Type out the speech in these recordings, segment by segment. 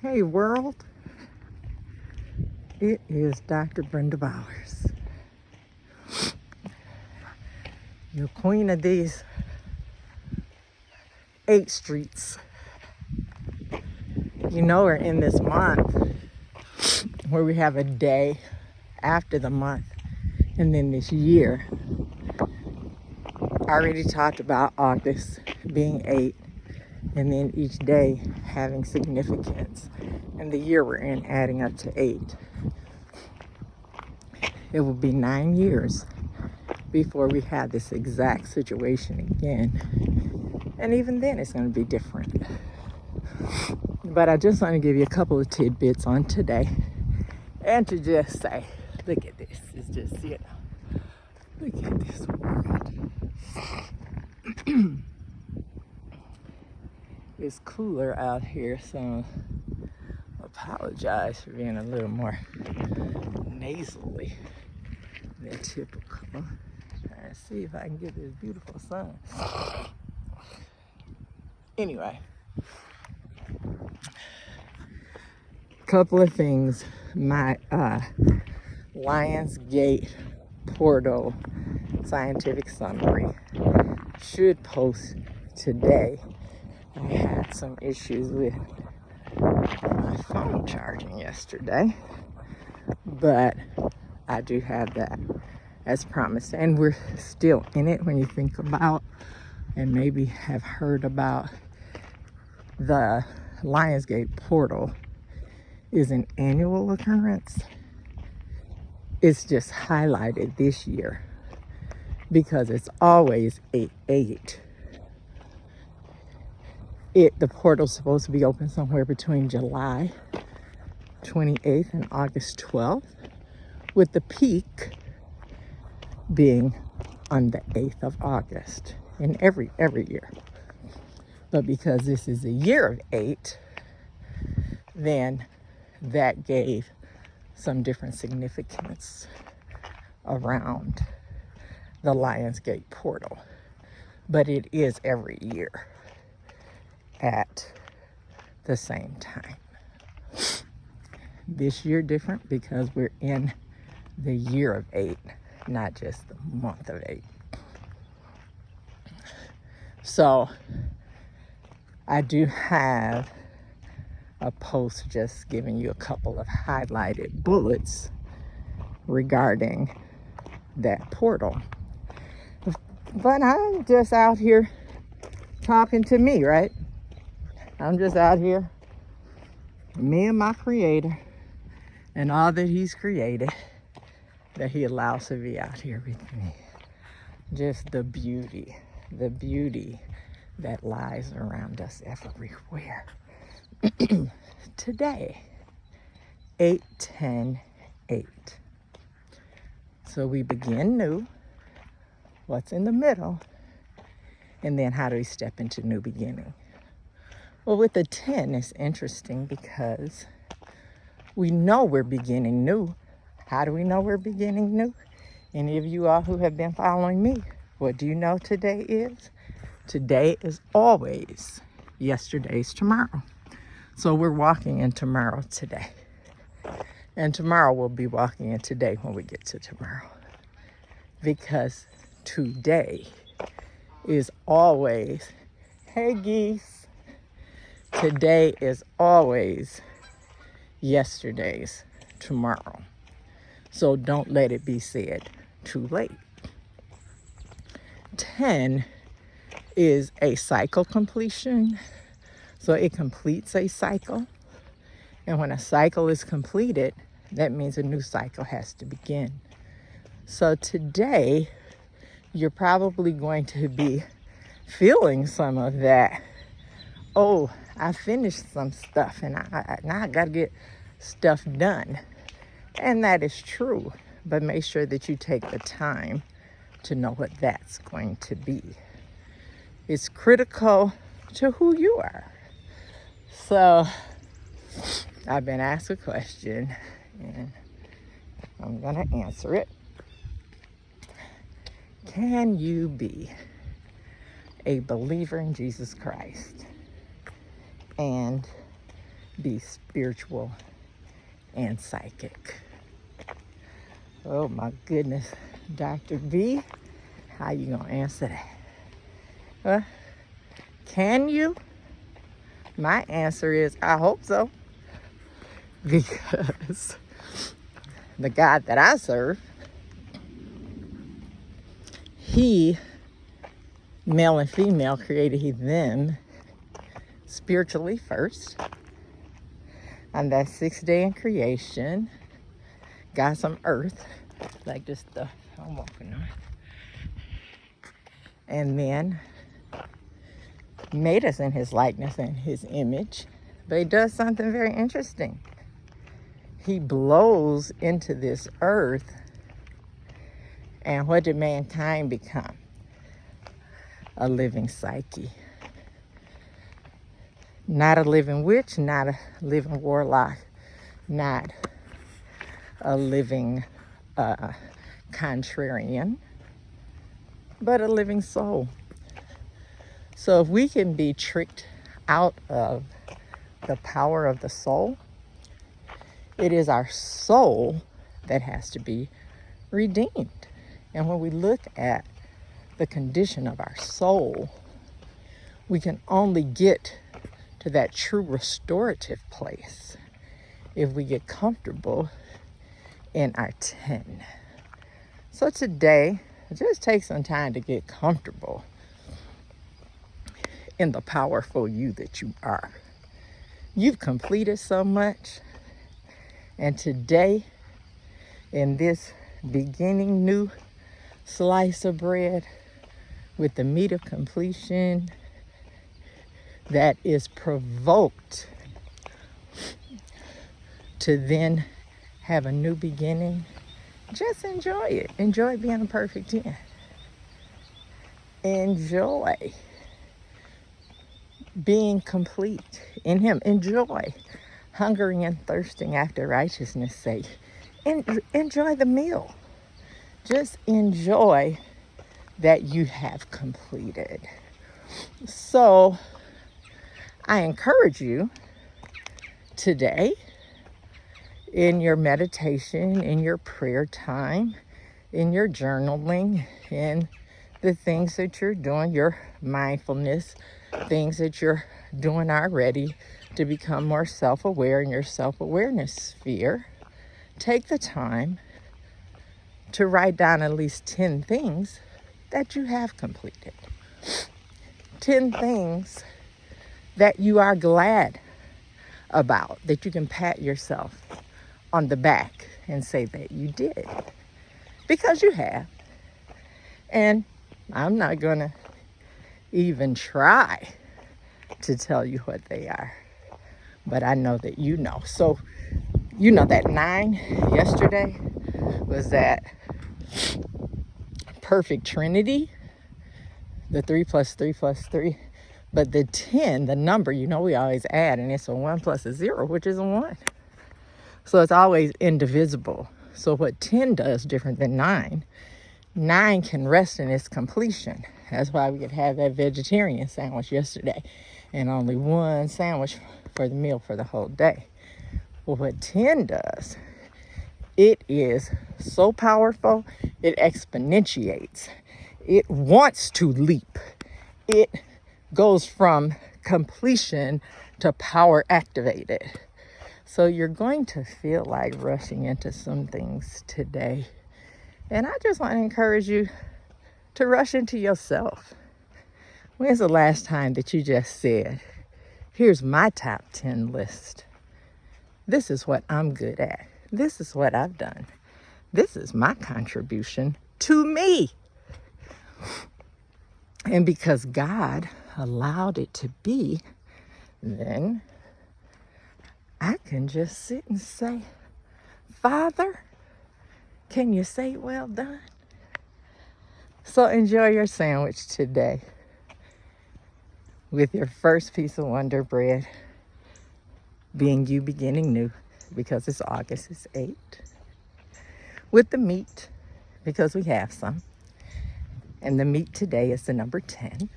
Hey world, it is Dr. Brenda Bowers, your queen of these 8 streets. You know we're in this month where we have a day after the month, and then this year. I already talked about August being 8, and then each day having significance, and the year we're in adding up to 8. It will be 9 years before we have this exact situation again. And even then it's going to be different. But I just want to give you a couple of tidbits on today. And to just say, look at this. It's just, look at this world. It's cooler out here, so I apologize for being a little more nasally than typical. Trying to see if I can get this beautiful sun. Anyway, couple of things. My Lionsgate portal scientific summary should post today. I had some issues with my phone charging yesterday, but I do have that as promised, and we're still in it. When you think about and maybe have heard about, the Lionsgate portal is an annual occurrence. It's just highlighted this year because it's always 8/8. The portal's supposed to be open somewhere between July 28th and August 12th, with the peak being on the 8th of August in every year. But because this is a year of 8, then that gave some different significance around the Lionsgate portal. But it is every year at the same time. This year different because we're in the year of 8, not just the month of 8. So I do have a post just giving you a couple of highlighted bullets regarding that portal. But I'm just out here talking to me, right? I'm just out here, me and my creator, and all that he's created, that he allows to be out here with me. Just the beauty that lies around us everywhere. Today, 8/10/8. So we begin new. What's in the middle? And then how do we step into new beginning? Well, with the 10, it's interesting because we know we're beginning new. How do we know we're beginning new? Any of you all who have been following me, what do you know today is? Today is always yesterday's tomorrow. So we're walking in tomorrow today. And tomorrow we'll be walking in today when we get to tomorrow. Because today is always, hey geese, today is always yesterday's tomorrow. So don't let it be said too late. 10 is a cycle completion. So it completes a cycle. And when a cycle is completed, that means a new cycle has to begin. So today, you're probably going to be feeling some of that. Oh, I finished some stuff and now I got to get stuff done. And that is true. But make sure that you take the time to know what that's going to be. It's critical to who you are. So I've been asked a question and I'm going to answer it. Can you be a believer in Jesus Christ and be spiritual and psychic. Oh my goodness, Dr. B, how you gonna answer that? Can you? My answer is I hope so, because the God that I serve, he, male and female, created he them spiritually first. On that 6th day in creation, got some earth, like this stuff I'm walking on, and then made us in his likeness and his image. But he does something very interesting. He blows into this earth, and what did mankind become? A living psyche. Not a living witch, not a living warlock, not a living contrarian, but a living soul. So if we can be tricked out of the power of the soul, it is our soul that has to be redeemed. And when we look at the condition of our soul, we can only get to that true restorative place if we get comfortable in our 10. So today, just take some time to get comfortable in the powerful you that you are. You've completed so much, and today, in this beginning new slice of bread with the meat of completion that is provoked to then have a new beginning, just enjoy it. Enjoy being a perfect 10. Enjoy being complete in him. Enjoy hungering and thirsting after righteousness' sake. Enjoy the meal. Just enjoy that you have completed. So I encourage you today, in your meditation, in your prayer time, in your journaling, in the things that you're doing, your mindfulness, things that you're doing already to become more self-aware in your self-awareness sphere, take the time to write down at least 10 things that you have completed. 10 things that you are glad about, that you can pat yourself on the back and say that you did, because you have. And I'm not gonna even try to tell you what they are, but I know that you know. So you know that 9 yesterday was that perfect trinity, the 3 plus 3 plus 3. But the 10, the number, you know, we always add, and it's a 1 plus a 0, which is a 1. So it's always indivisible. So what 10 does different than 9, 9 can rest in its completion. That's why we could have that vegetarian sandwich yesterday and only one sandwich for the meal for the whole day. Well, what 10 does, it is so powerful, it exponentiates. It wants to leap. It goes from completion to power activated. So you're going to feel like rushing into some things today. And I just want to encourage you to rush into yourself. When's the last time that you just said, here's my top 10 list. This is what I'm good at. This is what I've done. This is my contribution to me. And because God allowed it to be, then I can just sit and say, Father, can you say well done? So enjoy your sandwich today with your first piece of Wonder Bread being you beginning new, because it's August, it's 8. With the meat, because we have some. And the meat today is the number 10.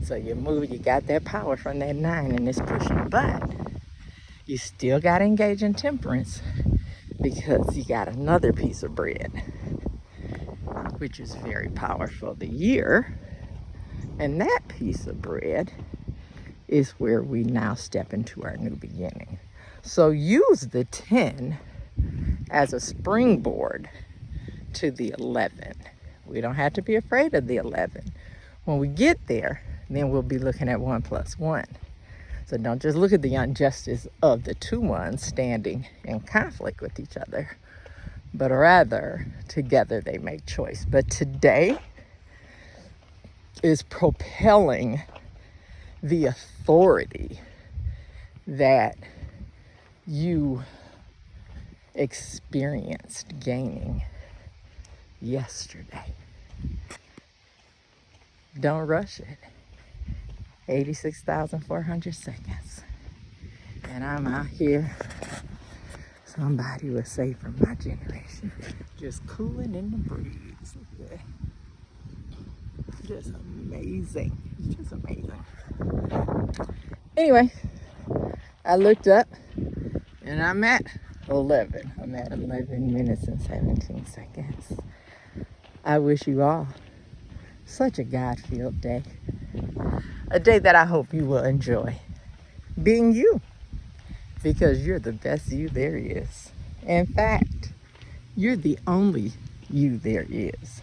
So you got that power from that 9 and it's pushing. But You still got to engage in temperance because you got another piece of bread, which is very powerful, the year. And that piece of bread is where we now step into our new beginning. So use the 10 as a springboard to the 11. We don't have to be afraid of the 11. When we get there, then we'll be looking at 1 plus 1. So don't just look at the injustice of the two ones standing in conflict with each other, but rather together they make choice. But today is propelling the authority that you experienced gaining yesterday. Don't rush it. 86,400 seconds. And I'm out here, somebody would say from my generation, just cooling in the breeze. Look at that. Just amazing. It's just amazing. Anyway, I looked up and I'm at 11. I'm at 11 minutes and 17 seconds. I wish you all such a God-filled day. A day that I hope you will enjoy being you, because you're the best you there is. In fact, you're the only you there is.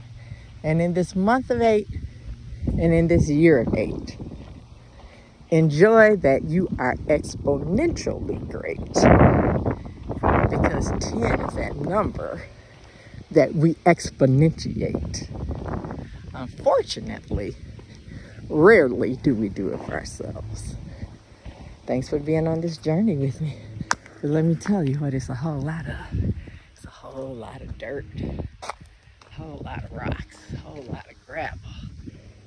And in this month of 8 and in this year of 8, enjoy that you are exponentially great, because 10 is that number that we exponentiate. Unfortunately, rarely do we do it for ourselves. Thanks for being on this journey with me. But let me tell you what it's a whole lot of. It's a whole lot of dirt, a whole lot of rocks, a whole lot of gravel.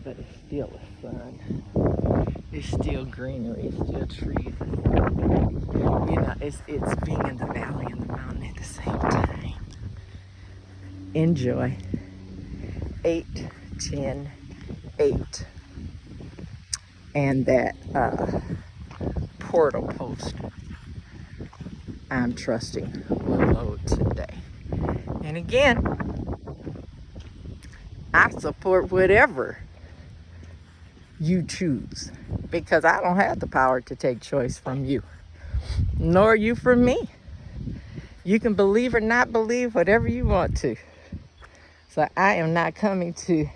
But it's still the sun. It's still greenery, it's still trees. You know, it's being in the valley and the mountain at the same time. Enjoy. 8, 10, 8. And that portal post, I'm trusting, will load today. And again, I support whatever you choose, because I don't have the power to take choice from you, nor you from me. You can believe or not believe whatever you want to. So I am not coming to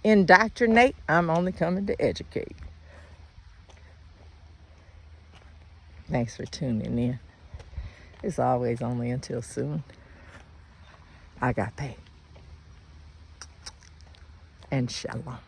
indoctrinate. I'm only coming to educate. Thanks for tuning in. It's always only until soon. I got paid. And shalom.